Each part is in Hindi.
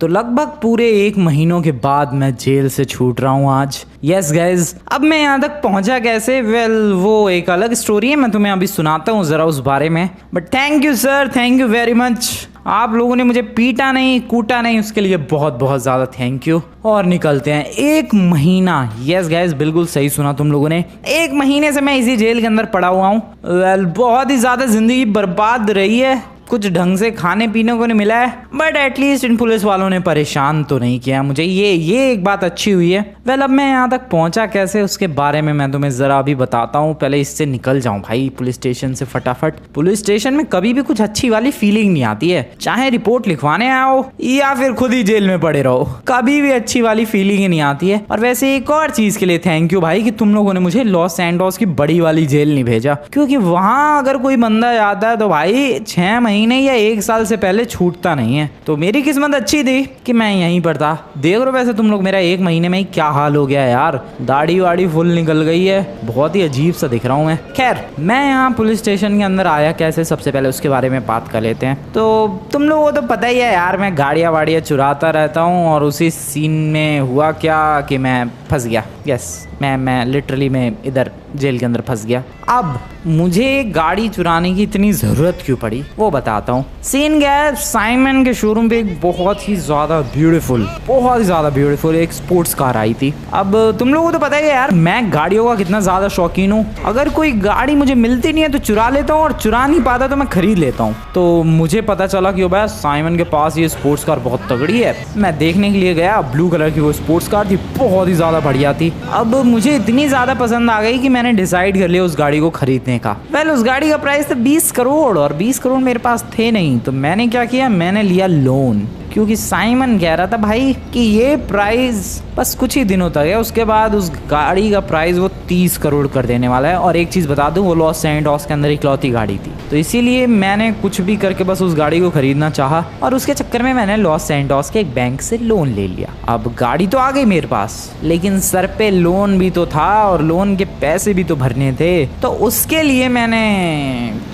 तो लगभग पूरे 1 महीनों के बाद मैं जेल से छूट रहा हूँ आज। यस गाइज, अब मैं यहाँ तक पहुँचा कैसे? वो एक अलग स्टोरी है, मैं तुम्हें अभी सुनाता हूँ ज़रा उस बारे में। But thank you sir, thank you very much. आप लोगों ने मुझे पीटा नहीं, कूटा नहीं, उसके लिए बहुत बहुत ज़्यादा थैंक यू। और निकलते हैं 1 महीना। यस गाइज, बिल्कुल सही सुना तुम लोगों ने। 1 महीने से मैं इसी जेल के अंदर पड़ा हुआ हूँ। बहुत ही ज़्यादा ज़िंदगी बर्बाद रही है, कुछ ढंग से खाने पीने को नहीं मिला है, बट एटलीस्ट इन पुलिस वालों ने परेशान तो नहीं किया मुझे, ये एक बात अच्छी हुई है। अब मैं यहाँ तक पहुँचा कैसे, उसके बारे में मैं तुम्हें ज़रा अभी बताता हूँ। पहले इससे निकल जाऊँ भाई पुलिस स्टेशन से फटाफट। पुलिस स्टेशन में कभी भी कुछ अच्छी वाली फीलिंग नहीं आती है, चाहे रिपोर्ट लिखवाने आओ या फिर खुद ही जेल में पड़े रहो, कभी भी अच्छी वाली फीलिंग नहीं आती है। और वैसे एक और चीज़ के लिए थैंक यू भाई कि तुम लोगों ने मुझे लॉस सैंटोस की बड़ी वाली जेल नहीं भेजा, क्योंकि वहाँ अगर कोई बंदा जाता है तो भाई 6 महीने या 1 साल से पहले छूटता नहीं है। तो मेरी किस्मत अच्छी थी कि मैं यहीं पर था। देख रहे हो वैसे तुम लोग मेरा 1 महीने में ही क्या हाल हो गया यार, दाढ़ी वाड़ी फुल निकल गई है, बहुत ही अजीब सा दिख रहा हूँ मैं। खैर, मैं यहाँ पुलिस स्टेशन के अंदर आया कैसे, सबसे पहले उसके बारे में बात कर लेते हैं। तो तुम लोगों को तो पता ही है यार, मैं गाड़ियाँ वाड़ियाँ चुराता रहता हूँ, और उसी सीन में हुआ क्या कि मैं फंस गया। यस, मैं लिटरली मैं इधर जेल के अंदर फंस गया। अब मुझे गाड़ी चुराने की इतनी ज़रूरत क्यों पड़ी वो बताता हूँ। सीन गया साइमन के शोरूम पे एक बहुत ही ज़्यादा ब्यूटीफुल एक स्पोर्ट्स कार आई थी। अब तुम लोगों को तो पता ही है यार, मैं गाड़ियों का कितना ज़्यादा शौकीन हूँ। अगर कोई गाड़ी मुझे मिलती नहीं है तो चुरा लेता हूँ, और चुरा नहीं पाता तो मैं खरीद लेता हूँ। तो मुझे पता चला कि भाई साइमन के पास ये स्पोर्ट्स कार बहुत तगड़ी है। मैं देखने के लिए गया, ब्लू कलर की वो स्पोर्ट्स कार थी, बहुत ही ज़्यादा बढ़िया थी। अब मुझे इतनी ज़्यादा पसंद आ गई कि मैंने डिसाइड कर लिया उस गाड़ी को खरीदने का। उस गाड़ी का प्राइस था 20 करोड़, और 20 करोड़ मेरे पास थे नहीं। तो मैंने क्या किया, मैंने लिया लोन, क्योंकि साइमन कह रहा था भाई कि ये प्राइस बस कुछ ही दिनों तक है, उसके बाद उस गाड़ी का प्राइस वो 30 करोड़ कर देने वाला है। और एक चीज़ बता दूं, वो लॉस सैंटोस के अंदर इकलौती गाड़ी थी, तो इसीलिए मैंने कुछ भी करके बस उस गाड़ी को खरीदना चाहा, और उसके चक्कर में मैंने लॉस सैंटोस के एक बैंक से लोन ले लिया। अब गाड़ी तो आ गई मेरे पास, लेकिन सर पे लोन भी तो था, और लोन के पैसे भी तो भरने थे। तो उसके लिए मैंने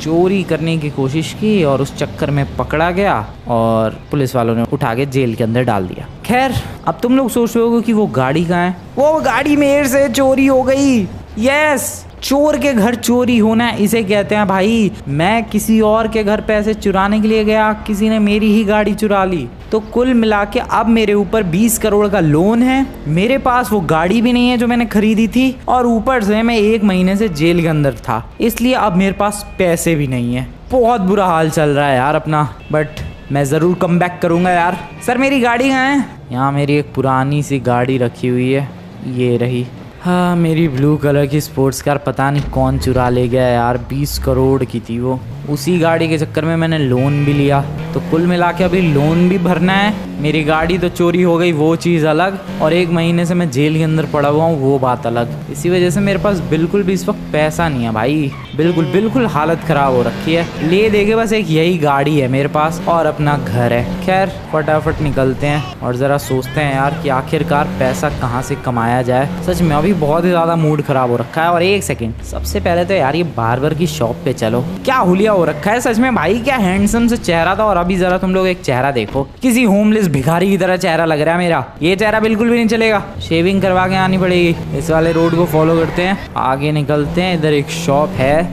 चोरी करने की कोशिश की, और उस चक्कर में पकड़ा गया, और पुलिस वालों ने उठा के जेल के अंदर डाल दिया। खैर, अब तुम लोग सोच रहे होगे कि वो गाड़ी कहाँ है। वो गाड़ी मेरे से चोरी हो गई। यस, चोर के घर चोरी होना इसे कहते हैं भाई। मैं किसी और के घर पैसे चुराने के लिए गया, किसी ने मेरी ही गाड़ी चुरा ली। तो कुल मिला के अब मेरे ऊपर 20 करोड़ का लोन है, मेरे पास वो गाड़ी भी नहीं है जो मैंने खरीदी थी, और ऊपर से मैं 1 महीने से जेल के अंदर था, इसलिए अब मेरे पास पैसे भी नहीं है। बहुत बुरा हाल चल रहा है यार अपना, बट मैं ज़रूर कम बैक करूँगा यार। सर मेरी गाड़ी कहाँ है? यहाँ मेरी एक पुरानी सी गाड़ी रखी हुई है, ये रही। हाँ, मेरी ब्लू कलर की स्पोर्ट्स कार पता नहीं कौन चुरा ले गया यार, 20 करोड़ की थी वो। उसी गाड़ी के चक्कर में मैंने लोन भी लिया, तो कुल मिला के अभी लोन भी भरना है। मेरी गाड़ी तो चोरी हो गई, वो चीज़ अलग, और 1 महीने से मैं जेल के अंदर पड़ा हुआ हूँ, वो बात अलग। इसी वजह से मेरे पास बिल्कुल भी इस वक्त पैसा नहीं है भाई, बिल्कुल हालत ख़राब हो रखी है। ले दे के बस एक यही गाड़ी है मेरे पास, और अपना घर है। खैर, फटाफट निकलते हैं और ज़रा सोचते हैं यार कि आखिरकार पैसा कहाँ से कमाया जाए। सच में अभी बहुत ही ज़्यादा मूड ख़राब हो रखा है। और एक सेकेंड, सबसे पहले तो यार ये बार्बर की शॉप पे चलो, क्या हुलिया हो रखा है सच में भाई, क्या हैंडसम से चेहरा था। और अभी ज़रा तुम लोग एक चेहरा देखो, किसी होमलेस भिखारी की तरह चेहरा लग रहा है मेरा। ये चेहरा बिल्कुल भी नहीं चलेगा, शेविंग करवा के आनी पड़ेगी। इस वाले रोड को फॉलो करते हैं, आगे निकलते हैं। इधर एक शॉप है,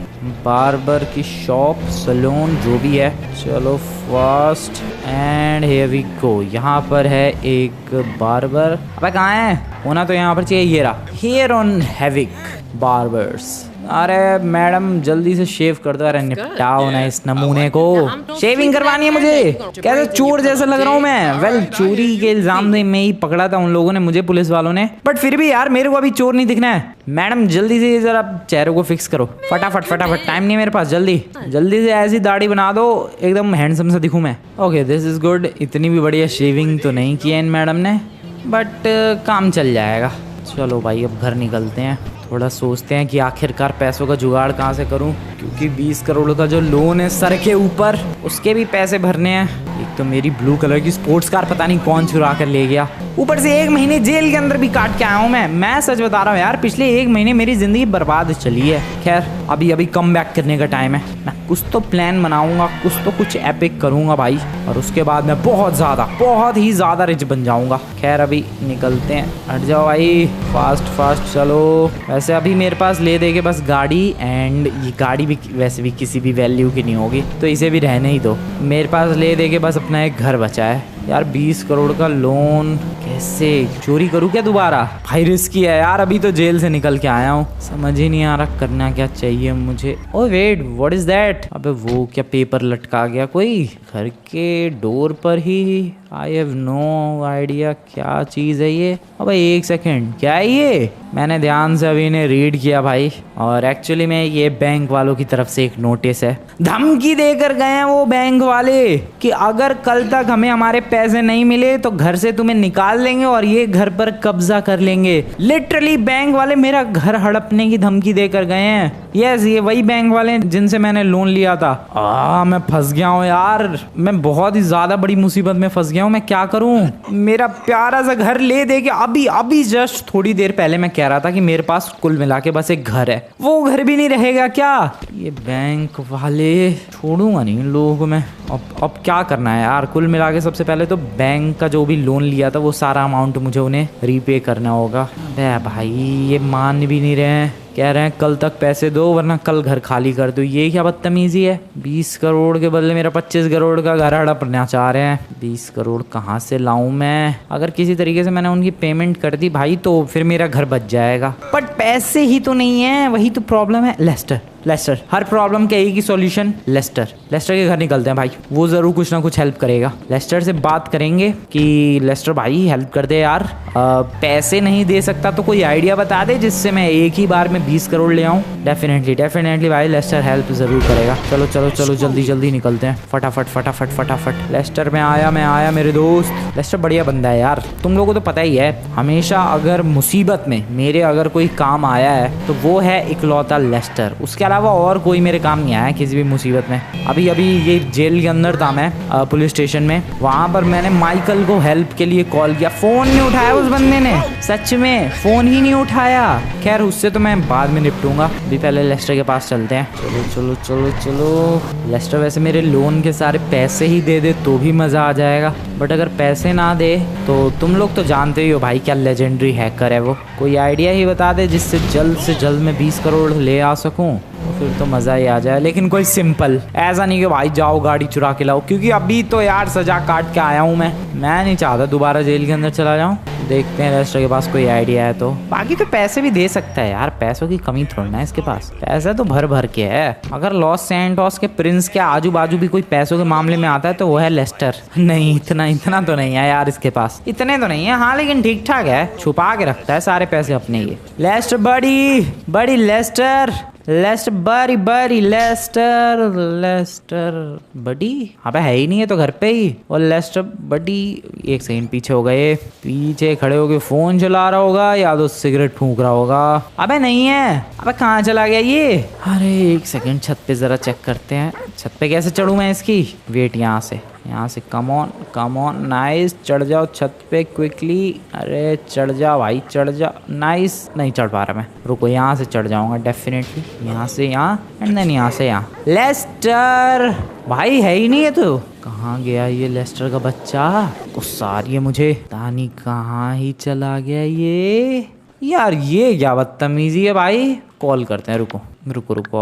बार्बर की शॉप, सलून, जो भी है। चलो fast and here we go. यहाँ पर है एक बार्बर। अबे कहाँ है? होना तो यहाँ पर चाहिए, ये रहा, हेयर ऑन हैविक बार्बर्स। अरे मैडम जल्दी से शेव कर दो, अरे निपटाओ ना इस नमूने को, शेविंग करवानी है मुझे। कैसे चोर जैसा लग रहा हूँ मैं? चोरी के इल्जाम में ही पकड़ा था उन लोगों ने मुझे, पुलिस वालों ने, बट फिर भी यार मेरे को अभी चोर नहीं दिखना है। मैडम जल्दी से जरा चेहरे को फिक्स करो, फटाफट, टाइम नहीं है मेरे पास, जल्दी से ऐसी दाढ़ी बना दो एकदम हैंडसम सा दिखूं मैं। Okay, this is good. इतनी भी बढ़िया शेविंग तो नहीं की है इन मैडम ने, बट काम चल जाएगा। चलो भाई अब घर निकलते हैं, थोड़ा सोचते हैं कि आखिरकार पैसों का जुगाड़ कहाँ से करूं, क्योंकि 20 करोड़ का जो लोन है सर के ऊपर, उसके भी पैसे भरने हैं। एक तो मेरी ब्लू कलर की स्पोर्ट्स कार पता नहीं कौन चुरा कर ले गया, ऊपर से 1 महीने जेल के अंदर भी काट के आया हूँ मैं सच बता रहा हूँ यार, पिछले 1 महीने मेरी जिंदगी बर्बाद चली है। खैर अभी कम बैक करने का टाइम है, मैं कुछ तो प्लान बनाऊंगा, कुछ एपिक करूंगा भाई, और उसके बाद मैं बहुत ही ज्यादा रिच बन जाऊंगा। खैर अभी निकलते हैं, हट जाओ भाई, फास्ट चलो। वैसे अभी मेरे पास ले दे के बस गाड़ी, एंड ये गाड़ी भी वैसे भी किसी भी वैल्यू की नहीं होगी, तो इसे भी रहने ही दो। मेरे पास ले दे के बस अपना एक घर बचा है यार। 20 करोड़ का लोन कैसे चोरी करूँ क्या दोबारा? भाई रिस्की है यार, अभी तो जेल से निकल के आया हूँ, समझ ही नहीं आ रहा करना क्या चाहिए मुझे। Oh wait, what is that? अबे वो क्या पेपर लटका गया कोई घर के डोर पर ही? आई हैव नो आइडिया क्या चीज़ है ये। अबे 1 सेकेंड, क्या है ये? मैंने ध्यान से अभी इन्हें रीड किया भाई, और एक्चुअली में ये बैंक वालों की तरफ से एक नोटिस है। धमकी देकर गए हैं वो बैंक वाले कि अगर कल तक हमें हमारे पैसे नहीं मिले तो घर से तुम्हें निकाल देंगे और ये घर पर कब्जा कर लेंगे। लिटरली बैंक वाले मेरा घर हड़पने की धमकी देकर गए हैं। यस, ये वही बैंक वाले हैं जिनसे मैंने लोन लिया था। मैं फंस गया हूँ यार, मैं बहुत ही ज्यादा बड़ी मुसीबत में फंस गया हूँ। मैं क्या करूँ? मेरा प्यारा सा घर ले दे के अभी जस्ट थोड़ी देर पहले मैं कह रहा था कि मेरे पास कुल मिला के बस एक घर है, वो घर भी नहीं रहेगा क्या? ये बैंक वाले छोड़ूंगा नहीं इन लोगों को मैं। अब क्या करना है यार? कुल मिला के सबसे पहले तो बैंक का जो भी लोन लिया था वो सारा अमाउंट मुझे उन्हें रीपे करना होगा। अबे भाई ये मान भी नहीं रहे हैं, कह रहे हैं कल तक पैसे दो वरना कल घर खाली कर दो। ये क्या बदतमीजी है? 20 करोड़ के बदले मेरा 25 करोड़ का घर हड़पना चाह रहे हैं। 20 करोड़ कहाँ से लाऊं मैं? अगर किसी तरीके से मैंने उनकी पेमेंट कर दी भाई तो फिर मेरा घर बच जाएगा, बट पैसे ही तो नहीं है, वही तो प्रॉब्लम है। लेस्टर, हर प्रॉब्लम के एक ही सॉल्यूशन, लेस्टर के घर निकलते हैं भाई, वो जरूर कुछ ना कुछ हेल्प करेगा। लेस्टर से बात करेंगे कि लेस्टर भाई हेल्प कर दे यार, पैसे नहीं दे सकता तो कोई आइडिया बता दे जिससे मैं एक ही बार में 20 करोड़ ले आऊं। डेफिनेटली भाई लेस्टर हेल्प जरूर करेगा। चलो जल्दी निकलते हैं, फटाफट। लेस्टर में आया मेरे दोस्त। लेस्टर बढ़िया बंदा है यार, तुम लोगों को तो पता ही है, हमेशा अगर मुसीबत में मेरे अगर कोई काम आया है तो वो है इकलौता लेस्टर। उसके अलावा और कोई मेरे काम नहीं आया किसी भी मुसीबत में। अभी ये जेल के अंदर था मैं, पुलिस स्टेशन में, वहां पर मैंने माइकल को हेल्प के लिए कॉल किया, फोन नहीं उठाया उस बंदे ने, सच में फोन ही नहीं उठाया। खैर उससे तो मैं बाद में निपटूंगा, अभी पहले लेस्टर के पास चलते हैं। चलो। लेस्टर वैसे मेरे लोन के सारे पैसे ही दे दे तो भी मजा आ जाएगा, बट अगर पैसे ना दे तो तुम लोग तो जानते ही हो भाई क्या लेजेंडरी हैकर है वो। कोई आइडिया ही बता दे जिससे जल्द से जल्द मैं 20 करोड़ ले आ सकूं, तो फिर तो मज़ा ही आ जाए। लेकिन कोई सिंपल, ऐसा नहीं कि भाई जाओ गाड़ी चुरा के लाओ, क्योंकि अभी तो यार सजा काट के आया हूँ मैं नहीं चाहता दोबारा जेल के अंदर चला जाऊँ। देखते हैं लेस्टर के पास कोई आइडिया है तो। बाकी तो पैसे भी दे सकता है यार, पैसों की कमी थोड़ी ना है इसके पास, पैसा तो भर के है। अगर लॉस सैंटोस के प्रिंस के आजू बाजू भी कोई पैसों के मामले में आता है तो वो है लेस्टर। नहीं इतना तो नहीं है यार इसके पास, इतने तो नहीं है हाँ, लेकिन ठीक ठाक है, छुपा के रखता है सारे पैसे अपने। ये लेस्टर बड़ी लेस्टर बड़ी लेस्टर बड़ी, अबे है ही नहीं है तो घर पे ही। और लेस्टर बड़ी 1 सेकंड पीछे हो गए, पीछे खड़े होके फोन चला रहा होगा या तो सिगरेट फूंक रहा होगा। अबे नहीं है, अबे कहाँ चला गया ये? अरे 1 सेकंड छत पे जरा चेक करते हैं, छत पे कैसे चढ़ूं मैं इसकी? वेट, यहाँ से कम ऑन नाइस, चढ़ जाओ छत पे क्विकली। अरे चढ़ जा भाई, चढ़ जा, नाइस। नहीं चढ़ पा रहा मैं, रुको यहाँ से चढ़ जाऊंगा डेफिनेटली, यहाँ से यहाँ एंड देन यहाँ से यहाँ। लेस्टर भाई है ही नहीं है तो कहाँ गया ये लेस्टर का बच्चा? गुस्सा आ रही है मुझे, तानी कहाँ ही चला गया ये यार? ये क्या बदतमीजी है भाई। कॉल करते हैं, रुको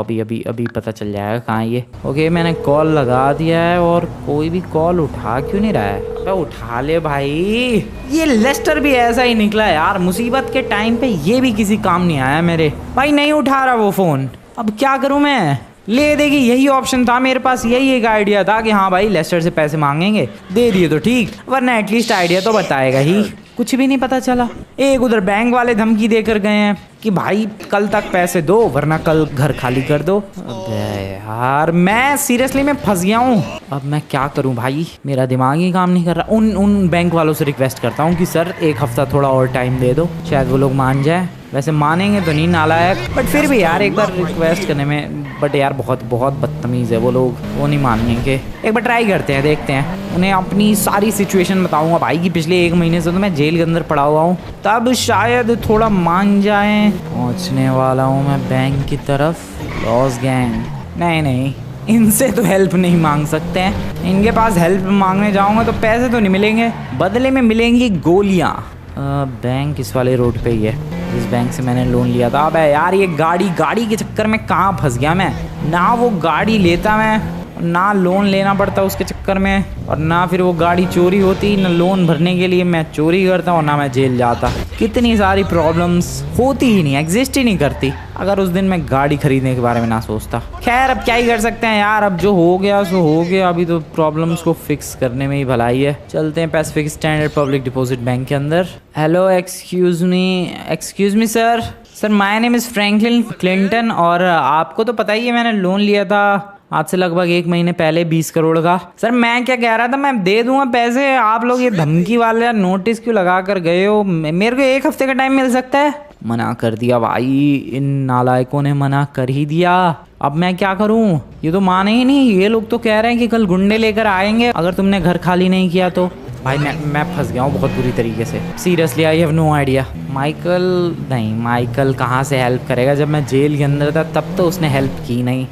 अभी पता चल जाएगा कहाँ है ये। ओके मैंने कॉल लगा दिया है और कोई भी कॉल उठा क्यों नहीं रहा है? अबे उठा ले भाई। ये लेस्टर भी ऐसा ही निकला यार, मुसीबत के टाइम पे ये भी किसी काम नहीं आया मेरे। भाई नहीं उठा रहा वो फोन, अब क्या करूं मैं? ले देगी, यही ऑप्शन था मेरे पास, यही एक आइडिया था कि हाँ भाई लेस्टर से पैसे मांगेंगे, दे दिए तो ठीक, वरना एटलीस्ट आइडिया तो बताएगा ही। कुछ भी नहीं पता चला। एक उधर बैंक वाले धमकी देकर गए हैं कि भाई कल तक पैसे दो वरना कल घर खाली कर दो। अबे यार मैं सीरियसली मैं फंस गया हूँ। अब मैं क्या करूँ भाई, मेरा दिमाग ही काम नहीं कर रहा। उन बैंक वालों से रिक्वेस्ट करता हूँ कि सर एक हफ्ता थोड़ा और टाइम दे दो, शायद वो लोग मान जाए। वैसे मानेंगे तो नहीं नालायक, बट फिर भी यार एक बार रिक्वेस्ट करने में, बट यार बहुत बहुत बदतमीज़ है वो लोग, वो नहीं मानेंगे। एक बार ट्राई करते हैं, देखते हैं। उन्हें अपनी सारी सिचुएशन बताऊंगा भाई कि पिछले 1 महीने से तो मैं जेल के अंदर पड़ा हुआ हूँ, तब शायद थोड़ा मान जाएं। पहुँचने वाला हूँ मैं बैंक की तरफ। लॉस गैंग, नहीं इनसे तो हेल्प नहीं मांग सकते हैं। इनके पास हेल्प मांगने जाऊँगा तो पैसे तो नहीं मिलेंगे, बदले में मिलेंगी गोलियाँ। बैंक इस वाले रोड पे ही है, इस बैंक से मैंने लोन लिया था। अब यार ये गाड़ी के चक्कर में कहाँ फंस गया मैं। ना वो गाड़ी लेता मैं, ना लोन लेना पड़ता उसके चक्कर में, और ना फिर वो गाड़ी चोरी होती, ना लोन भरने के लिए मैं चोरी करता और ना मैं जेल जाता। कितनी सारी प्रॉब्लम्स होती ही नहीं, एग्जिस्ट ही नहीं करती अगर उस दिन मैं गाड़ी खरीदने के बारे में ना सोचता। खैर अब क्या ही कर सकते हैं यार, अब जो हो गया सो हो गया। अभी तो प्रॉब्लम्स को फिक्स करने में ही भलाई है। चलते हैं Pacific standard public deposit bank के अंदर। Hello, excuse me sir my name is Franklin Clinton, और आपको तो पता ही है मैंने लोन लिया था आज से लगभग 1 महीने पहले 20 करोड़ का। सर मैं क्या कह रहा था, मैं दे दूंगा पैसे, आप लोग ये धमकी वाला नोटिस क्यों लगा कर गए हो? मेरे को 1 हफ्ते का टाइम मिल सकता है। मना कर दिया भाई, इन नालायकों ने मना कर ही दिया। अब मैं क्या करूं, ये तो माने ही नहीं। ये लोग तो कह रहे हैं कि कल गुंडे लेकर आएंगे अगर तुमने घर खाली नहीं किया तो। भाई मैं फंस गया हूँ बहुत बुरी तरीके से, seriously I have no idea. Michael कहाँ से हेल्प करेगा, जब मैं जेल के अंदर था तब तो उसने हेल्प की नहीं।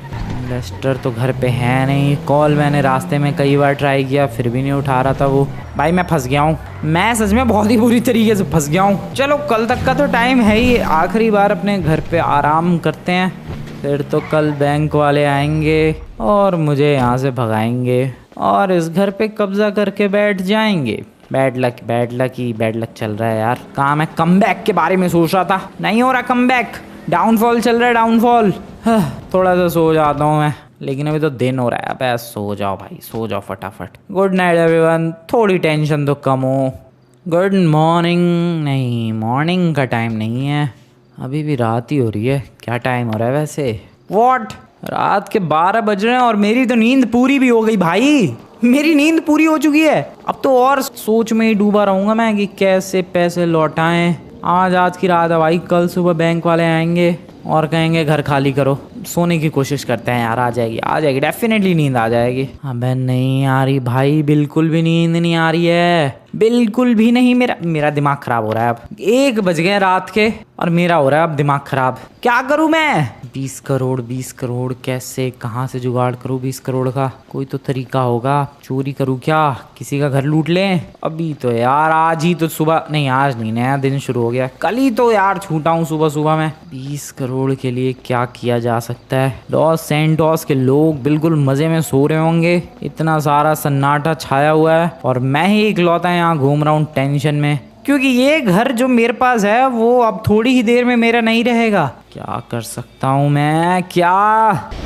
लेस्टर तो घर पे है नहीं, कॉल मैंने रास्ते में कई बार ट्राई किया फिर भी नहीं उठा रहा था वो। भाई मैं फंस गया हूँ, मैं सच में बहुत ही बुरी तरीके से फंस गया हूँ। चलो कल तक का तो टाइम है ही, आखिरी बार अपने घर पे आराम करते हैं, फिर तो कल बैंक वाले आएंगे और मुझे यहाँ से भगाएंगे और इस घर पे कब्जा करके बैठ जाएंगे। बैड लक चल रहा है यार। कहाँ मैं कमबैक के बारे में सोच रहा था, नहीं हो रहा कमबैक, डाउनफॉल चल रहा है, डाउनफॉल। थोड़ा सा सो जाता हूँ मैं, लेकिन अभी तो दिन हो रहा है। अब सो जाओ भाई, सो जाओ फटाफट। गुड नाइट एवरीवन, थोड़ी टेंशन तो कम हो। गुड मॉर्निंग, नहीं मॉर्निंग का टाइम नहीं है, अभी भी रात ही हो रही है। क्या टाइम हो रहा है वैसे? व्हाट, रात के 12 बज रहे हैं और मेरी तो नींद पूरी भी हो गई भाई, मेरी नींद पूरी हो चुकी है। अब तो और सोच में ही डूबा रहूँगा मैं कि कैसे पैसे लौटाएं। आज की रात है भाई, कल सुबह बैंक वाले आएंगे और कहेंगे घर खाली करो। सोने की कोशिश करते हैं यार, आ जाएगी डेफिनेटली नींद आ जाएगी। अबे नहीं आ रही भाई, बिल्कुल भी नींद नहीं आ रही है, बिल्कुल भी नहीं। मेरा दिमाग खराब हो रहा है। अब 1 बज गए रात के और मेरा हो रहा है अब दिमाग खराब। क्या करूं मैं? 20 करोड़ कैसे, कहाँ से जुगाड़ करूं 20 करोड़ का? कोई तो तरीका होगा। चोरी करूं क्या, किसी का घर लूट लें? अभी तो यार आज ही तो सुबह, नहीं आज नहीं, नया दिन शुरू हो गया, कल ही तो यार छूटा हूँ सुबह में। 20 करोड़ के लिए क्या किया जा सकता है? लॉस सैंटोस के लोग बिल्कुल मजे में सो रहे होंगे, इतना सारा सन्नाटा छाया हुआ है और मैं ही इकलौता यहाँ घूम रहा हूँ टेंशन में, क्योंकि ये घर जो मेरे पास है वो अब थोड़ी ही देर में मेरा नहीं रहेगा। क्या कर सकता हूँ मैं, क्या?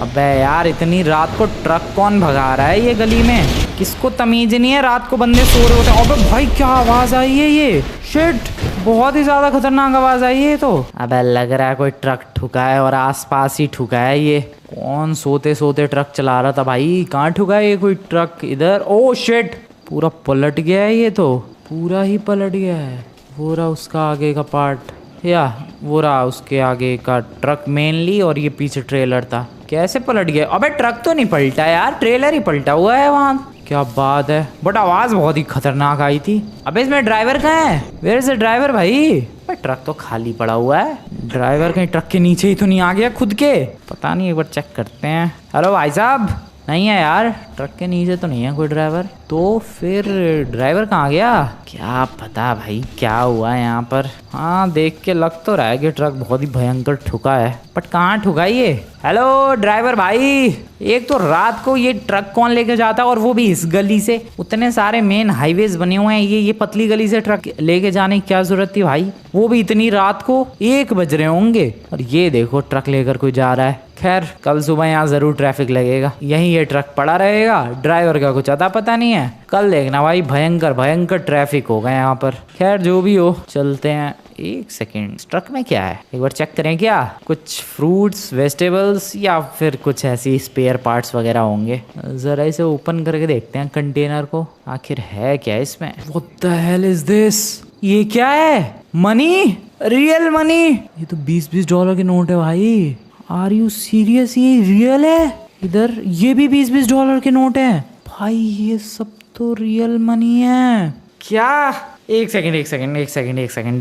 अबे यार इतनी रात को ट्रक कौन भगा रहा है ये गली में? किसको तमीज नहीं है, रात को बंदे सो रहे होते हैं। अबे भाई क्या आवाज आई है ये, शिट, बहुत ही ज्यादा खतरनाक आवाज आई है तो। अबे लग रहा है कोई ट्रक ठुका है और आसपास ही ठुका है ये। कौन सोते सोते ट्रक चला रहा था भाई? कहाँ ठुका है ये कोई ट्रक? इधर। ओ शिट, पूरा पलट गया है ये तो, पूरा ही पलट गया है। वो रहा उसका आगे का पार्ट, या वो रहा उसके आगे का ट्रक मेनली, और ये पीछे ट्रेलर था। कैसे पलट गया? अबे ट्रक तो नहीं पलटा यार, ट्रेलर ही पलटा हुआ है वहाँ। क्या बात है, बट आवाज बहुत ही खतरनाक आई थी। अबे इसमें ड्राइवर कहाँ है? वेयर इज द ड्राइवर भाई? ट्रक तो खाली पड़ा हुआ है, ड्राइवर कहीं ट्रक के नीचे ही तो नहीं आ गया खुद के? पता नहीं, एक बार चेक करते हैं। हेलो भाई साहब, नहीं है यार, ट्रक के नीचे तो नहीं है कोई ड्राइवर। तो फिर ड्राइवर कहाँ गया? क्या पता भाई क्या हुआ है यहाँ पर। हाँ देख के लग तो रहा है कि ट्रक बहुत ही भयंकर ठुका है, बट कहाँ ठुका ये? हेलो ड्राइवर भाई, एक तो रात को ये ट्रक कौन लेके जाता है, और वो भी इस गली से? उतने सारे मेन हाईवेज बने हुए हैं, ये पतली गली से ट्रक लेके जाने की क्या जरूरत थी भाई? वो भी इतनी रात को, 1 बज रहे होंगे और ये देखो ट्रक लेकर कोई जा रहा है। खैर कल सुबह यहाँ जरूर ट्रैफिक लगेगा, यहीं ये ट्रक पड़ा रहेगा, ड्राइवर का कुछ अता पता नहीं है। कल देखना भाई भयंकर भयंकर ट्रैफिक होगा यहाँ पर। खैर जो भी हो चलते हैं। एक सेकेंड, ट्रक में क्या है एक बार चेक करें। क्या कुछ फ्रूट्स वेजिटेबल्स या फिर कुछ ऐसी स्पेयर पार्ट्स वगैरह होंगे। जरा इसे ओपन करके देखते हैं कंटेनर को, आखिर है क्या इसमें। What the hell is this, ये क्या है? Money, real money. ये तो 20-20 डॉलर के नोट है भाई। आर यू सीरियस, ये रियल है? इधर ये भी 20-20 डॉलर के नोट है भाई, ये सब तो रियल मनी है क्या? एक सेकंड,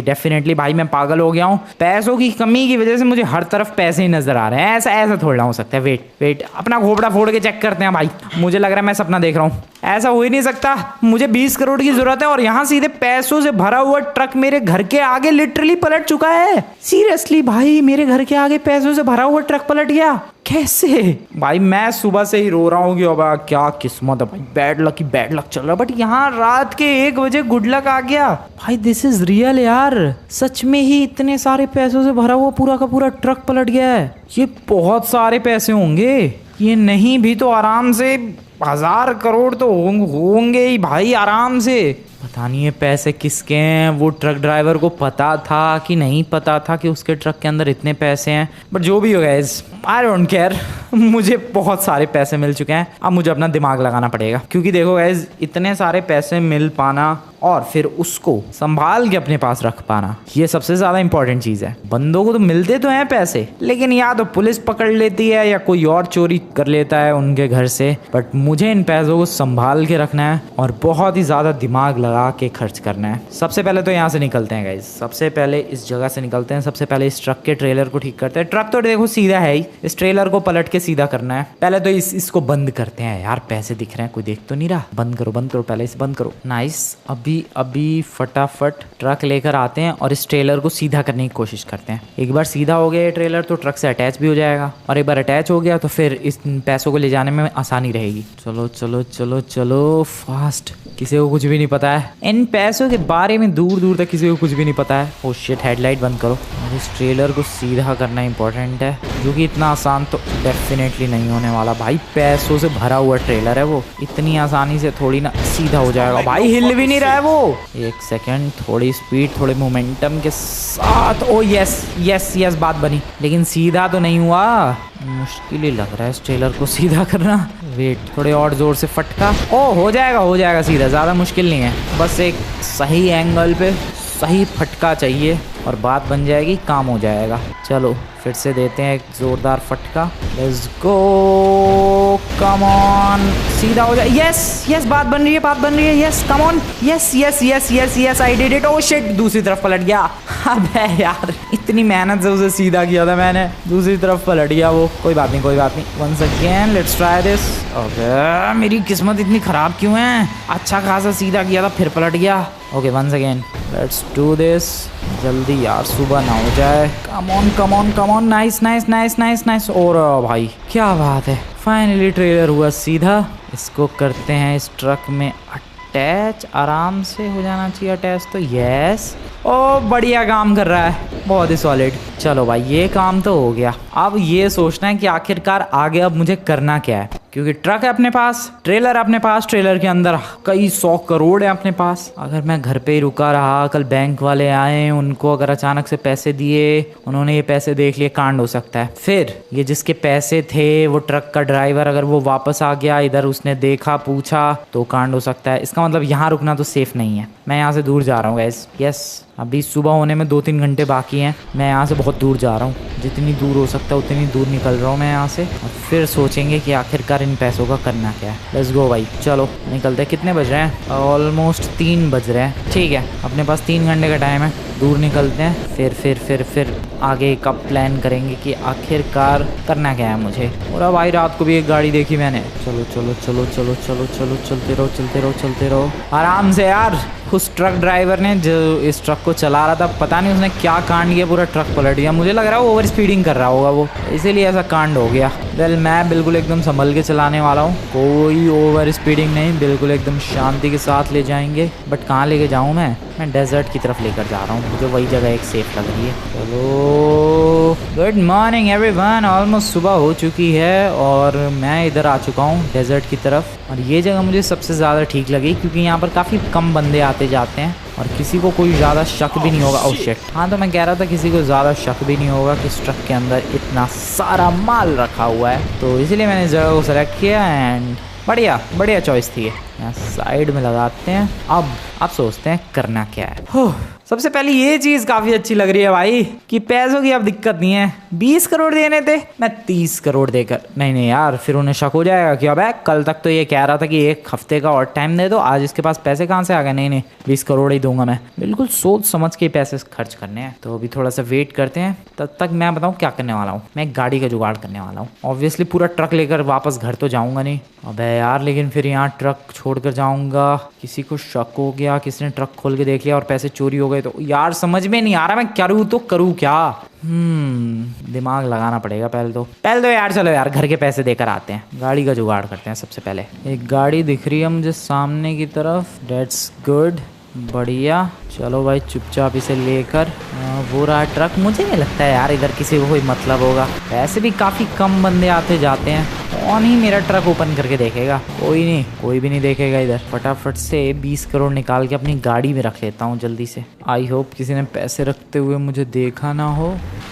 डेफिनेटली भाई मैं पागल हो गया हूँ। पैसों की कमी की वजह से मुझे हर तरफ पैसे ही नजर आ रहे हैं। ऐसा थोड़ा हो सकता है। वेट अपना घोपड़ा फोड़ के चेक करते हैं भाई। मुझे लग रहा है मैं सपना देख रहा हूँ, ऐसा हो ही नहीं सकता। मुझे 20 करोड़ की जरूरत है और यहाँ सीधे पैसों से भरा हुआ ट्रक मेरे घर के आगे लिटरली पलट चुका है। सीरियसली भाई, मेरे घर के आगे पैसों से भरा हुआ ट्रक पलट गया कैसे? भाई मैं सुबह से ही रो रहा हूँ कि अब क्या किस्मत है भाई, बैड लक चल रहा है। बट यहाँ रात के 1 बजे गुड लक आ गया भाई। दिस इज रियल यार, सच में ही इतने सारे पैसों से भरा हुआ पूरा का पूरा ट्रक पलट गया है। ये बहुत सारे पैसे होंगे, ये नहीं भी तो आराम से 1000 करोड़ तो होंगे ही भाई आराम से। पता नहीं ये पैसे किसके हैं, वो ट्रक ड्राइवर को पता था कि नहीं पता था कि उसके ट्रक के अंदर इतने पैसे हैं। बट जो भी हो गाइस, आई डोंट केयर। मुझे बहुत सारे पैसे मिल चुके हैं, अब मुझे अपना दिमाग लगाना पड़ेगा। क्योंकि देखो गाइस, इतने सारे पैसे मिल पाना और फिर उसको संभाल के अपने पास रख पाना, ये सबसे ज्यादा इंपॉर्टेंट चीज है। बंदों को तो मिलते तो हैं पैसे, लेकिन या तो पुलिस पकड़ लेती है या कोई और चोरी कर लेता है उनके घर से। बट मुझे इन पैसों को संभाल के रखना है और बहुत ही ज्यादा दिमाग लगा के खर्च करना है। सबसे पहले तो यहाँ से निकलते हैं गाइस, सबसे पहले इस जगह से निकलते हैं। सबसे पहले इस ट्रक के ट्रेलर को ठीक करते हैं। ट्रक तो देखो सीधा है ही, इस ट्रेलर को पलट के सीधा करना है। पहले तो इसको बंद करते हैं। यार पैसे दिख रहे हैं, कोई देख तो नहीं रहा। बंद करो पहले इसे बंद करो। नाइस, अभी फटाफट ट्रक लेकर आते हैं और इस ट्रेलर को सीधा करने की कोशिश करते हैं। एक बार सीधा हो गया ये ट्रेलर तो ट्रक से अटैच भी हो जाएगा, और एक बार अटैच हो गया तो फिर इस पैसों को ले जाने में आसानी रहेगी। चलो फास्ट। किसी को कुछ भी नहीं पता है इन पैसों के बारे में, दूर तक किसी को कुछ भी नहीं पता है। ओ शिट, हेडलाइट बंद करो। और इस ट्रेलर को सीधा करना इंपॉर्टेंट है, जो कि इतना आसान तो डेफिनेटली नहीं होने वाला भाई। पैसों से भरा हुआ ट्रेलर है वो, इतनी आसानी से थोड़ी ना सीधा हो जाएगा भाई। हिल भी नहीं रहा है वो। एक सेकंड, थोड़ी स्पीड थोड़े मोमेंटम के साथ। ओ यस बात बनी, लेकिन सीधा तो नहीं हुआ। मुश्किल ही लग रहा है इस ट्रेलर को सीधा करना। वेट, थोड़े और जोर से फटका। ओ हो जाएगा सीधा, ज़्यादा मुश्किल नहीं है। बस एक सही एंगल पे सही फटका चाहिए और बात बन जाएगी, काम हो जाएगा। चलो फिर से देते हैं एक जोरदार फटका। लेट्स गो, कम ऑन, सीधा हो जाए। यस बात बन रही है। Yes come on, yes I did it. Oh shit, दूसरी तरफ पलट गया। अबे यार, इतनी मेहनत से उसे सीधा किया था मैंने, दूसरी तरफ पलट गया वो। कोई बात नहीं। Once again let's try this. Okay, मेरी किस्मत इतनी खराब क्यों है? अच्छा खासा सीधा किया था फिर पलट गया। Okay once again let's do this. जल्दी यार, सुबह ना हो जाए। Come on. नाइस। और भाई क्या बात है, फाइनली ट्रेलर हुआ सीधा। इसको करते हैं इस ट्रक में अटैच। आराम से हो जाना चाहिए अटैच तो। यस, ओ बढ़िया काम कर रहा है, बहुत ही सॉलिड। चलो भाई, ये काम तो हो गया। अब ये सोचना है कि आखिरकार आगे अब मुझे करना क्या है, क्योंकि ट्रक है अपने पास, ट्रेलर है अपने पास, ट्रेलर के अंदर कई 100 करोड़ है अपने पास। अगर मैं घर पे ही रुका रहा, कल बैंक वाले आए, उनको अगर अचानक से पैसे दिए, उन्होंने ये पैसे देख लिए, कांड हो सकता है। फिर ये जिसके पैसे थे वो ट्रक का ड्राइवर, अगर वो वापस आ गया इधर, उसने देखा पूछा तो कांड हो सकता है। इसका मतलब यहाँ रुकना तो सेफ नहीं है। मैं यहाँ से दूर जा रहा हूँ गाइस। यस, अभी सुबह होने में 2-3 घंटे बाकी हैं। मैं यहाँ से बहुत दूर जा रहा हूँ, जितनी दूर हो सकता है उतनी दूर निकल रहा हूँ मैं यहाँ से। और फिर सोचेंगे कि आखिरकार इन पैसों का करना क्या है। लेट्स गो भाई, चलो निकलते हैं। कितने बज रहे हैं? ऑलमोस्ट 3 बज रहे हैं। ठीक है, अपने पास 3 घंटे का टाइम है, दूर निकलते हैं। फिर आगे का प्लान करेंगे कि आखिरकार करना क्या है मुझे। और भाई रात को भी एक गाड़ी देखी मैंने। चलो चलते रहो आराम से यार। उस ट्रक ड्राइवर ने जो इस ट्रक को चला रहा था, पता नहीं उसने क्या कांड किया, पूरा ट्रक पलट गया। मुझे लग रहा है वो ओवर स्पीडिंग कर रहा होगा वो, इसीलिए ऐसा कांड हो गया। वेल, मैं बिल्कुल एकदम संभल के चलाने वाला हूँ, कोई ओवर स्पीडिंग नहीं, बिल्कुल एकदम शांति के साथ ले जाएंगे। बट कहाँ लेके जाऊँ मैं? मैं डेजर्ट की तरफ लेकर जा रहा हूँ, मुझे वही जगह एक सेफ लग रही है। चलो गुड मॉर्निंग एवरीवन, ऑलमोस्ट सुबह हो चुकी है और मैं इधर आ चुका हूँ डेजर्ट की तरफ। और ये जगह मुझे सबसे ज़्यादा ठीक लगी क्योंकि यहाँ पर काफ़ी कम बंदे आते जाते हैं और किसी को कोई ज़्यादा शक भी नहीं होगा। ओह शिट, हाँ तो मैं कह रहा था किसी को ज़्यादा शक भी नहीं होगा कि इस ट्रक के अंदर इतना सारा माल रखा हुआ है, तो इसीलिए मैंने इस जगह को सेलेक्ट किया एंड बढ़िया चॉइस थी। यहाँ साइड में लगाते हैं। अब सोचते हैं करना क्या है। सबसे पहले ये चीज काफी अच्छी लग रही है भाई कि पैसों की अब दिक्कत नहीं है। 20 करोड़ देने थे, मैं 30 करोड़ देकर, नहीं यार फिर उन्हें शक हो जाएगा कि अब कल तक तो ये कह रहा था कि 1 हफ्ते का और टाइम दे दो, आज इसके पास पैसे कहाँ से आ गए। नहीं 20 करोड़ ही दूंगा मैं, बिल्कुल सोच समझ के पैसे खर्च करने हैं। तो अभी थोड़ा सा वेट करते हैं, तब तक मैं बताऊँ क्या करने वाला हूँ। मैं गाड़ी का जुगाड़ करने वाला हूँ। ऑब्वियसली पूरा ट्रक लेकर वापस घर तो जाऊंगा नहीं, अबे यार लेकिन फिर यहाँ ट्रक छोड़कर जाऊंगा, किसी को शक हो गया, किसी ने ट्रक खोल के देख लिया और पैसे चोरी हो गए तो यार समझ में नहीं आ रहा मैं करूँ तो करूँ क्या। दिमाग लगाना पड़ेगा पहले तो यार। चलो यार घर के पैसे देकर आते हैं, गाड़ी का जुगाड़ करते हैं। सबसे पहले एक गाड़ी दिख रही है मुझे सामने की तरफ, डेट्स गुड, बढ़िया। चलो भाई चुपचाप इसे लेकर, वो रहा ट्रक। मुझे नहीं लगता है यार इधर किसी को कोई मतलब होगा, वैसे भी काफ़ी कम बंदे आते जाते हैं, कौन ही मेरा ट्रक ओपन करके देखेगा। कोई भी नहीं देखेगा इधर। फटाफट से 20 करोड़ निकाल के अपनी गाड़ी में रख लेता हूँ जल्दी से। आई होप किसी ने पैसे रखते हुए मुझे देखा ना हो।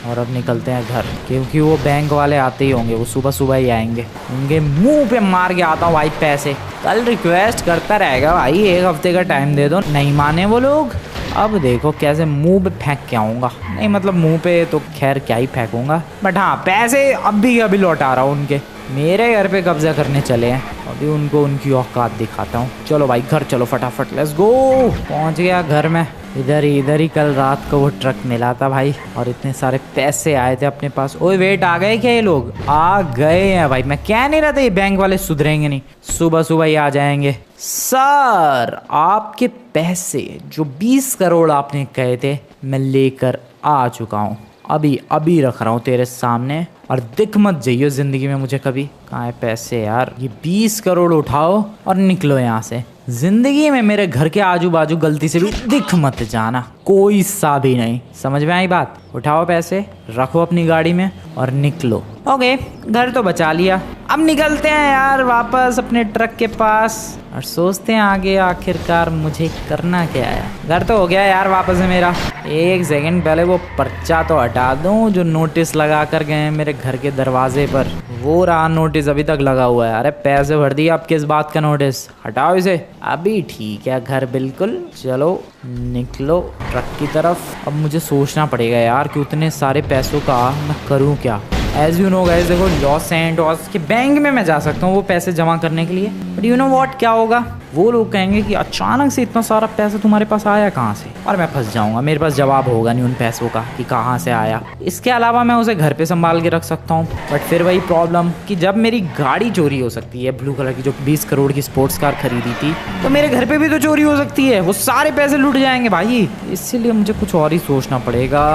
और अब निकलते हैं घर, क्योंकि वो बैंक वाले आते ही होंगे, वो सुबह ही आएंगे। उनके मुंह पे मार के आता हूँ भाई पैसे। कल रिक्वेस्ट करता रहेगा भाई 1 हफ्ते का टाइम दे दो, नहीं माने वो लोग। अब देखो कैसे मुंह पे फेंक के आऊँगा। नहीं मतलब मुंह पे तो खैर क्या ही फेंकूंगा, बट हाँ पैसे अभी लौटा रहा हूँ उनके। मेरे घर पे कब्जा करने चले हैं, अभी उनको उनकी औकात दिखाता हूँ। चलो भाई घर चलो फटाफट, लेट्स गो। पहुँच गया घर में। इधर ही कल रात को वो ट्रक मिला था भाई और इतने सारे पैसे आए थे अपने पास। ओए वेट, आ गए क्या ये लोग? आ गए हैं भाई, मैं कह नहीं रहा था ये बैंक वाले सुधरेंगे नहीं, सुबह ही आ जाएंगे। सर आपके पैसे जो 20 करोड़ आपने कहे थे मैं लेकर आ चुका हूँ, अभी रख रहा हूँ तेरे सामने, और दिख मत जाइयो जिंदगी में मुझे कभी। कहाँ है पैसे यार? ये 20 करोड़ उठाओ और निकलो यहाँ से। जिंदगी में मेरे घर के आजू बाजू गलती से भी दिख मत जाना, कोई सा भी नहीं। समझ में आई बात? उठाओ पैसे, रखो अपनी गाड़ी में और निकलो। ओके घर तो बचा लिया, अब निकलते हैं यार वापस अपने ट्रक के पास और सोचते हैं आगे आखिरकार मुझे करना क्या है। घर तो हो गया यार वापस है मेरा। एक सेकंड पहले वो पर्चा तो हटा दूं जो नोटिस लगा कर गए हैं मेरे घर के दरवाजे पर। वो रहा नोटिस अभी तक लगा हुआ है। अरे पैसे भर दिए, अब किस बात का नोटिस? हटाओ इसे। अभी ठीक है घर बिल्कुल। चलो निकलो ट्रक की तरफ। अब मुझे सोचना पड़ेगा यार कि उतने सारे पैसों का मैं करूँ क्या। एज यू नो गाइस, देखो लॉस एंजल्स के बैंक में मैं जा सकता हूँ वो पैसे जमा करने के लिए, बट यू नो व्हाट क्या होगा, वो लोग कहेंगे कि अचानक से इतना सारा पैसा तुम्हारे पास आया कहाँ से, और मैं फंस जाऊंगा। मेरे पास जवाब होगा नहीं उन पैसों का कि कहाँ से आया। इसके अलावा मैं उसे घर पे संभाल के रख सकता हूँ, बट फिर वही प्रॉब्लम कि जब मेरी गाड़ी चोरी हो सकती है, ब्लू कलर की जो 20 करोड़ की स्पोर्ट्स कार खरीदी थी, तो मेरे घर पे भी तो चोरी हो सकती है, वो सारे पैसे लुट जाएंगे भाई। इसीलिए मुझे कुछ और ही सोचना पड़ेगा।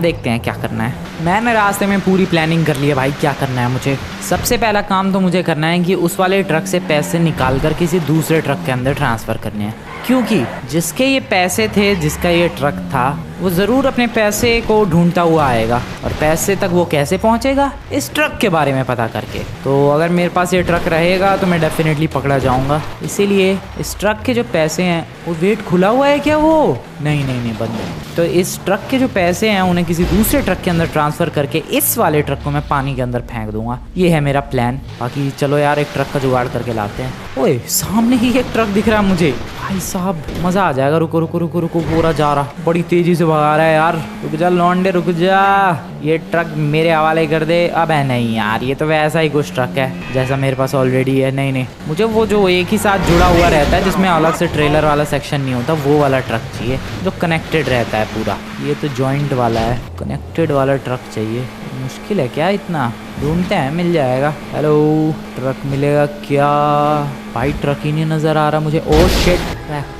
देखते हैं क्या करना है। मैंने रास्ते में पूरी प्लानिंग कर ली है भाई क्या करना है मुझे। सबसे पहला काम तो मुझे करना है कि उस वाले ट्रक से पैसे निकाल कर किसी दूसरे ट्रक के अंदर ट्रांसफ़र करने हैं, क्योंकि जिसके ये पैसे थे, जिसका ये ट्रक था, वो ज़रूर अपने पैसे को ढूंढता हुआ आएगा, और पैसे तक वो कैसे पहुंचेगा? इस ट्रक के बारे में पता करके। तो अगर मेरे पास ये ट्रक रहेगा तो मैं डेफिनेटली पकड़ा जाऊंगा। इसीलिए इस ट्रक के जो पैसे हैं, वो वेट खुला हुआ है क्या? वो नहीं बंद है। तो इस ट्रक के जो पैसे हैं उन्हें किसी दूसरे ट्रक के अंदर ट्रांसफ़र करके इस वाले ट्रक को मैं पानी के अंदर फेंक दूंगा। ये है मेरा प्लान। बाकी चलो यार एक ट्रक का जुगाड़ करके लाते हैं। ओए सामने ही एक ट्रक दिख रहा है मुझे। भाई साहब मज़ा आ जाएगा। रुको रुको रुको रुको, पूरा जा रहा, बड़ी तेज़ी से भगा रहा है यार। रुक जा लौंडे रुक जा, ये ट्रक मेरे हवाले कर दे। अब है नहीं यार, ये तो वैसा ही कुछ ट्रक है जैसा मेरे पास ऑलरेडी है। नहीं मुझे वो जो एक ही साथ जुड़ा हुआ रहता है, जिसमें अलग से ट्रेलर वाला सेक्शन नहीं होता, वो वाला ट्रक चाहिए जो कनेक्टेड रहता है पूरा। ये तो जॉइंट वाला है, कनेक्टेड वाला ट्रक चाहिए। मुश्किल है क्या इतना? ढूंढते हैं, मिल जाएगा। हेलो ट्रक मिलेगा क्या? भाई ट्रक ही नहीं नज़र आ रहा मुझे। ओह शिट,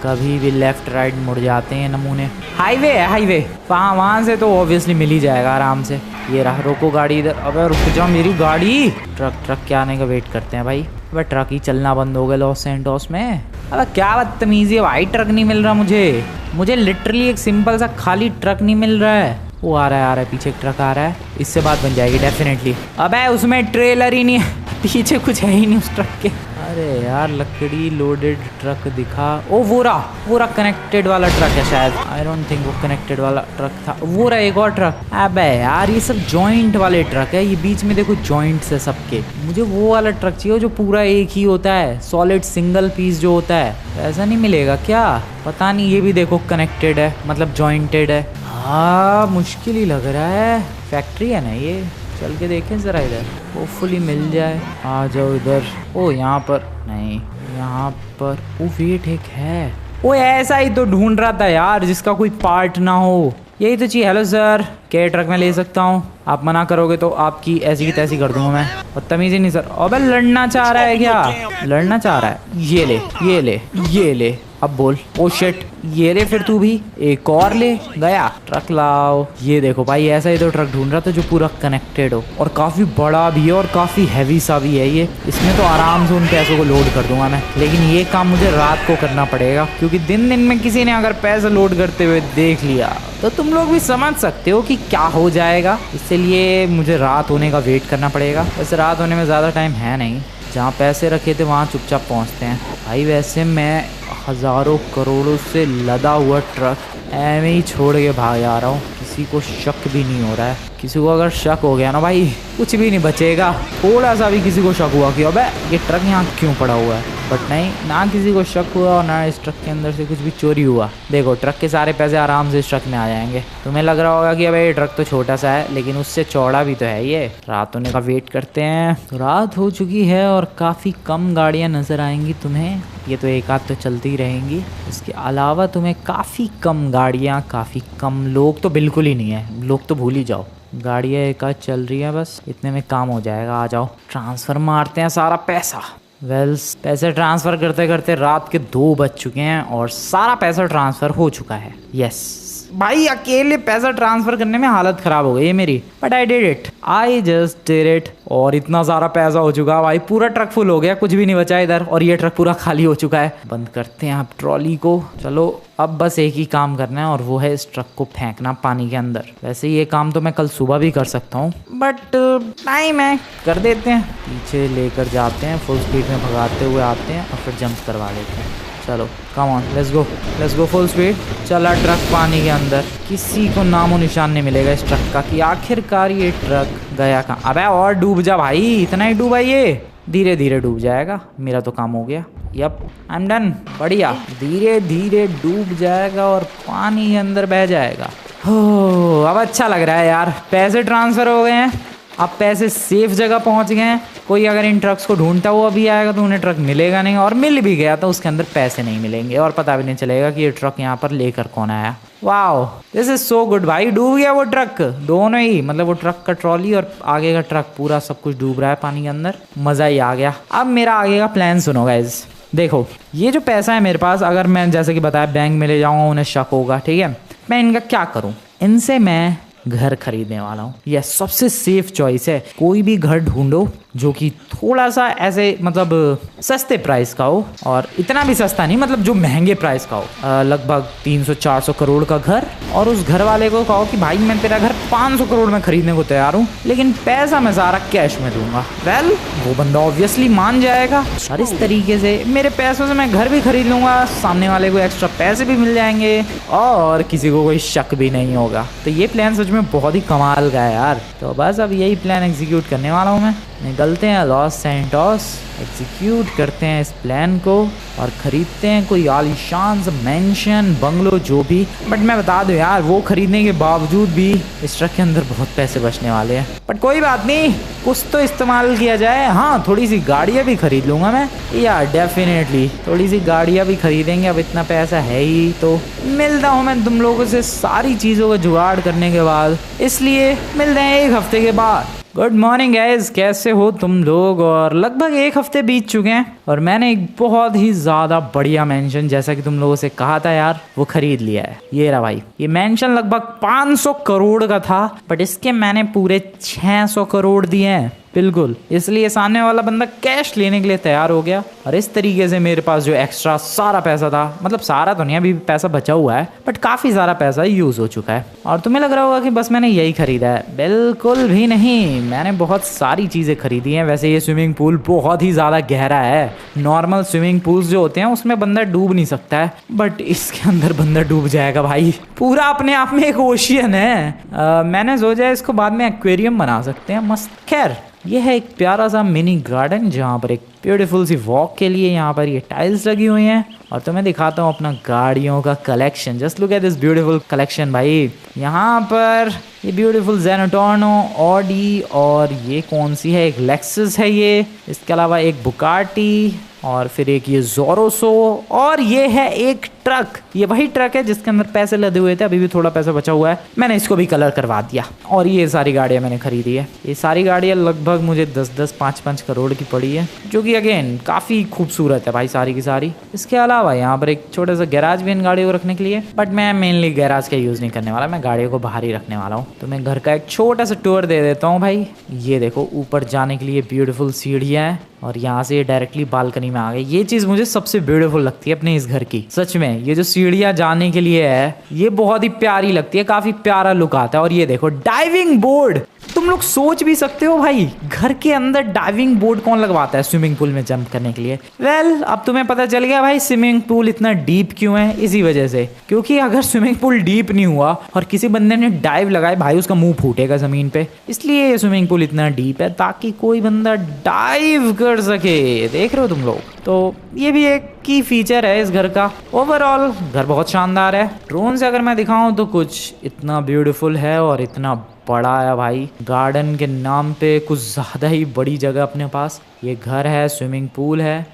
कभी भी लेफ्ट राइट मुड़ जाते हैं नमूने। हाईवे है हाईवे, वहाँ से तो ऑब्वियसली मिल ही जाएगा आराम से। ये रहा, रोको गाड़ी इधर। अबे रुक जाओ मेरी गाड़ी। ट्रक के आने का वेट करते हैं भाई। वह ट्रक ही चलना बंद हो गया लॉस एंटोस में। अब क्या बदतमीजी है भाई, ट्रक नहीं मिल रहा मुझे लिटरली एक सिंपल सा खाली ट्रक नहीं मिल रहा है। वो आ रहा है पीछे एक ट्रक आ रहा है, इससे बात बन जाएगी डेफिनेटली। अबे उसमें ट्रेलर ही नहीं है, पीछे कुछ है ही नहीं उस ट्रक के। अरे यार लकड़ी लोडेड ट्रक दिखा। ओ वो रहा कनेक्टेड वाला ट्रक है शायद। आई डोंट थिंक वो कनेक्टेड वाला ट्रक था। वो रहा एक और ट्रक। अबे यार ये सब जॉइंट वाले ट्रक है, ये बीच में देखो जॉइंट्स है सबके। मुझे वो वाला ट्रक चाहिए जो पूरा एक ही होता है, सॉलिड सिंगल पीस जो होता है। ऐसा नहीं मिलेगा क्या? पता नहीं। ये भी देखो कनेक्टेड है, मतलब जॉइंटेड है। हाँ मुश्किल ही लग रहा है। फैक्ट्री है ना ये, चल के देखें ज़रा इधर, होपफुली मिल जाए। आ जाओ इधर। ओ यहाँ पर नहीं, यहाँ पर। ओ वेट एक है। ओ ऐसा ही तो ढूंढ रहा था यार, जिसका कोई पार्ट ना हो। यही तो चाहिए। हेलो सर, क्या ट्रक में ले सकता हूँ? आप मना करोगे तो आपकी ऐसी की तैसी कर दूंगा मैं। बदतमीजी नहीं सर। अबे लड़ना चाह रहा है क्या? लड़ना चाह रहा है। ये ले ये ले ये ले, अब बोल। ओ शिट, ये ले फिर तू भी एक और ले। गया ट्रक लाओ। ये देखो भाई, ऐसा ही तो ट्रक ढूंढ रहा था जो पूरा कनेक्टेड हो और काफी बड़ा भी है और काफी हैवी सा भी है ये। इसमें तो आराम से उन पैसों को लोड कर दूंगा मैं, लेकिन ये काम मुझे रात को करना पड़ेगा, क्योंकि दिन में किसी ने अगर पैसे लोड करते हुए देख लिया तो तुम लोग भी समझ सकते हो कि क्या हो जाएगा। इसलिए मुझे रात होने का वेट करना पड़ेगा। वैसे रात होने में ज़्यादा टाइम है नहीं, जहाँ पैसे रखे थे वहाँ चुपचाप पहुँचते हैं। भाई वैसे मैं हज़ारों करोड़ों से लदा हुआ ट्रक ऐਵੇਂ ही छोड़ के भाग जा रहा हूँ, किसी को शक भी नहीं हो रहा है। किसी को अगर शक हो गया ना भाई, कुछ भी नहीं बचेगा। थोड़ा सा भी किसी को शक हुआ कि अबे ये ट्रक यहाँ क्यों पड़ा हुआ है, बट नहीं, ना किसी को शक हुआ और ना इस ट्रक के अंदर से कुछ भी चोरी हुआ। देखो ट्रक के सारे पैसे आराम से इस ट्रक में आ जाएंगे। तुम्हें लग रहा होगा कि अबे ये ट्रक तो छोटा सा है, लेकिन उससे चौड़ा भी तो है ये। रात होने का वेट करते हैं। तो रात हो चुकी है और काफ़ी कम गाड़ियाँ नज़र आएंगी तुम्हें। ये तो एक आध तो चलती ही रहेंगी, इसके अलावा तुम्हें काफ़ी कम गाड़ियाँ, काफ़ी कम लोग तो बिल्कुल ही नहीं है। लोग तो भूल ही जाओ, गाड़ियाँ एक आध चल रही है बस, इतने में काम हो जाएगा। आ जाओ ट्रांसफ़र मारते हैं सारा पैसा। पैसे ट्रांसफ़र करते करते रात के 2 बज चुके हैं और सारा पैसा ट्रांसफ़र हो चुका है। यस भाई, अकेले पैसा ट्रांसफ़र करने में हालत ख़राब हो गई है मेरी, but I did it, I just did it. और इतना सारा पैसा हो चुका भाई, पूरा ट्रक फुल हो गया, कुछ भी नहीं बचा इधर, और ये ट्रक पूरा खाली हो चुका है। बंद करते हैं आप ट्रॉली को। चलो अब बस एक ही काम करना है और वो है इस ट्रक को फेंकना पानी के अंदर। वैसे ये काम तो मैं कल सुबह भी कर सकता हूँ, बट टाइम है, कर देते हैं। पीछे लेकर जाते हैं, फुल स्पीड में भगाते हुए आते हैं और फिर जंप करवा लेते हैं। चलो come on, let's go full speed. चला ट्रक पानी के अंदर। किसी को नामो निशान नहीं मिलेगा इस ट्रक का कि आखिरकार ये ट्रक गया कहाँ। अबे और डूब जा भाई, इतना ही डूबा ये, धीरे धीरे डूब जाएगा। मेरा तो काम हो गया। Yup I am done. बढ़िया, धीरे धीरे डूब जाएगा और पानी के अंदर बह जाएगा। हो अब अच्छा लग रहा है यार, पैसे ट्रांसफ़र हो गए हैं, अब पैसे सेफ जगह पहुंच गए हैं। कोई अगर इन ट्रक्स को ढूंढता हुआ भी आएगा तो उन्हें ट्रक मिलेगा नहीं, और मिल भी गया तो उसके अंदर पैसे नहीं मिलेंगे और पता भी नहीं चलेगा कि ये ट्रक यहाँ पर लेकर कौन आया। Wow this is so good भाई। डूब गया वो ट्रक, दोनों ही, मतलब वो ट्रक का ट्रॉली और आगे का ट्रक, पूरा सब कुछ डूब रहा है पानी के अंदर। मज़ा ही आ गया। अब मेरा आगे का प्लान सुनो गाइज। देखो ये जो पैसा है मेरे पास, अगर मैं जैसे कि बताया बैंक में ले जाऊँगा, उन्हें शक होगा, ठीक है। मैं इनका क्या करूँ, इनसे मैं घर खरीदने वाला हूँ। यह सबसे सेफ चॉइस है। कोई भी घर ढूंढो जो कि थोड़ा सा ऐसे मतलब सस्ते प्राइस का हो, और इतना भी सस्ता नहीं, मतलब जो महंगे प्राइस का हो। लगभग 300-400 करोड़ का घर, और उस घर वाले को कहो कि भाई मैं तेरा घर 500 करोड़ में खरीदने को तैयार हूँ, लेकिन पैसा मैं सारा कैश में दूंगा। वेल वो बंदा ऑब्वियसली मान जाएगा, और इस तरीके से मेरे पैसों से मैं घर भी खरीद लूंगा, सामने वाले को एक्स्ट्रा पैसे भी मिल जाएंगे और किसी को कोई शक भी नहीं होगा। तो ये प्लान सच में बहुत ही कमाल का है यार। तो बस अब यही प्लान एग्जीक्यूट करने वाला हूँ मैं। निकलते हैं लॉस सैंटोस, एग्जीक्यूट करते हैं इस प्लान को और ख़रीदते हैं कोई आलीशान सा मैंशन, बंगलो, जो भी। बट मैं बता दूं यार, वो खरीदने के बावजूद भी इस ट्रक के अंदर बहुत पैसे बचने वाले हैं। बट कोई बात नहीं, कुछ तो इस्तेमाल किया जाए। हाँ थोड़ी सी गाड़ियाँ भी खरीद लूँगा मैं यार, डेफिनेटली थोड़ी सी गाड़ियाँ भी खरीदेंगे। अब इतना पैसा है ही तो। मिलता हूँ मैं तुम लोगों से सारी चीज़ों का जुगाड़ करने के बाद, इसलिए मिलते हैं 1 हफ्ते के बाद। गुड मॉर्निंग गाइज, कैसे हो तुम लोग? और लगभग 1 हफ्ते बीत चुके हैं और मैंने एक बहुत ही ज़्यादा बढ़िया मेंशन, जैसा कि तुम लोगों से कहा था यार, वो खरीद लिया है। ये रहा भाई, ये मेंशन लगभग 500 करोड़ का था, बट इसके मैंने पूरे 600 करोड़ दिए हैं। बिल्कुल, इसलिए सामने वाला बंदा कैश लेने के लिए तैयार हो गया और इस तरीके से मेरे पास जो एक्स्ट्रा सारा पैसा था, मतलब सारा तो नहीं, अभी भी पैसा बचा हुआ है बट काफ़ी सारा पैसा यूज़ हो चुका है। और तुम्हें लग रहा होगा कि बस मैंने यही खरीदा है, बिल्कुल भी नहीं, मैंने बहुत सारी चीज़ें खरीदी हैं। वैसे ये स्विमिंग पूल बहुत ही ज़्यादा गहरा है, नॉर्मल स्विमिंग पूल्स जो होते हैं उसमें बंदा डूब नहीं सकता है, बट इसके अंदर बंदा डूब जाएगा भाई, पूरा अपने आप में एक ओशियन है। मैंने सोचा इसको बाद में एक्वेरियम बना सकते हैं मस्त। खैर, ये है एक प्यारा सा मिनी गार्डन जहाँ पर एक ब्यूटीफुल सी वॉक के लिए यहाँ पर ये टाइल्स लगी हुई हैं। और तो मैं दिखाता हूँ अपना गाड़ियों का collection. Just look at this beautiful collection भाई। यहाँ पर ये ब्यूटीफुल ज़ेनटोर्नो, ऑडी, और ये कौन सी है, एक लेक्सस है ये, इसके अलावा एक बुगाटी, और फिर एक ये ज़ोरोसो, और ये है एक ट्रक। ये वही ट्रक है जिसके अंदर पैसे लदे हुए थे, अभी भी थोड़ा पैसा बचा हुआ है, मैंने इसको भी कलर करवा दिया। और ये सारी गाड़ियाँ मैंने खरीदी है। ये सारी गाड़ियाँ लगभग मुझे 10-10, 5-5 करोड़ की पड़ी है, जो कि अगेन काफ़ी खूबसूरत है भाई सारी की सारी। इसके अलावा यहाँ पर एक छोटा सा गैराज भी इन गाड़ियों को रखने के लिए, बट मैं मेनली गैराज का यूज़ नहीं करने वाला, मैं गाड़ियों को बाहर ही रखने वाला हूँ। तो मैं घर का एक छोटा सा टूर दे देता हूँ भाई। ये देखो, ऊपर जाने के लिए ब्यूटीफुल सीढ़ियाँ हैं और यहाँ से डायरेक्टली बालकनी में आ गए। ये चीज़ मुझे सबसे ब्यूटीफुल लगती है अपने इस घर की, सच में। ये जो सीढ़ियाँ जाने के लिए है, ये बहुत ही प्यारी लगती है, काफ़ी प्यारा लुक आता है। और ये देखो डाइविंग बोर्ड, तुम लोग सोच भी सकते हो भाई, घर के अंदर डाइविंग बोर्ड कौन लगवाता है स्विमिंग पूल में जंप करने के लिए। वेल, अब तुम्हें पता चल गया भाई स्विमिंग पूल इतना डीप क्यों है। इसी वजह से, क्योंकि अगर स्विमिंग पूल डीप नहीं हुआ और किसी बंदे ने डाइव लगाए भाई, उसका मुंह फूटेगा जमीन पे। इसलिए ये स्विमिंग पूल इतना डीप है ताकि कोई बंदा डाइव कर सके। देख रहे हो तुम लोग, तो ये भी एक की फीचर है इस घर का। ओवरऑल घर बहुत शानदार है। ड्रोन से अगर मैं दिखाऊं तो कुछ इतना ब्यूटीफुल है और इतना बड़ा है भाई। गार्डन के नाम पे कुछ ज़्यादा ही बड़ी जगह अपने पास। ये घर है, स्विमिंग पूल है,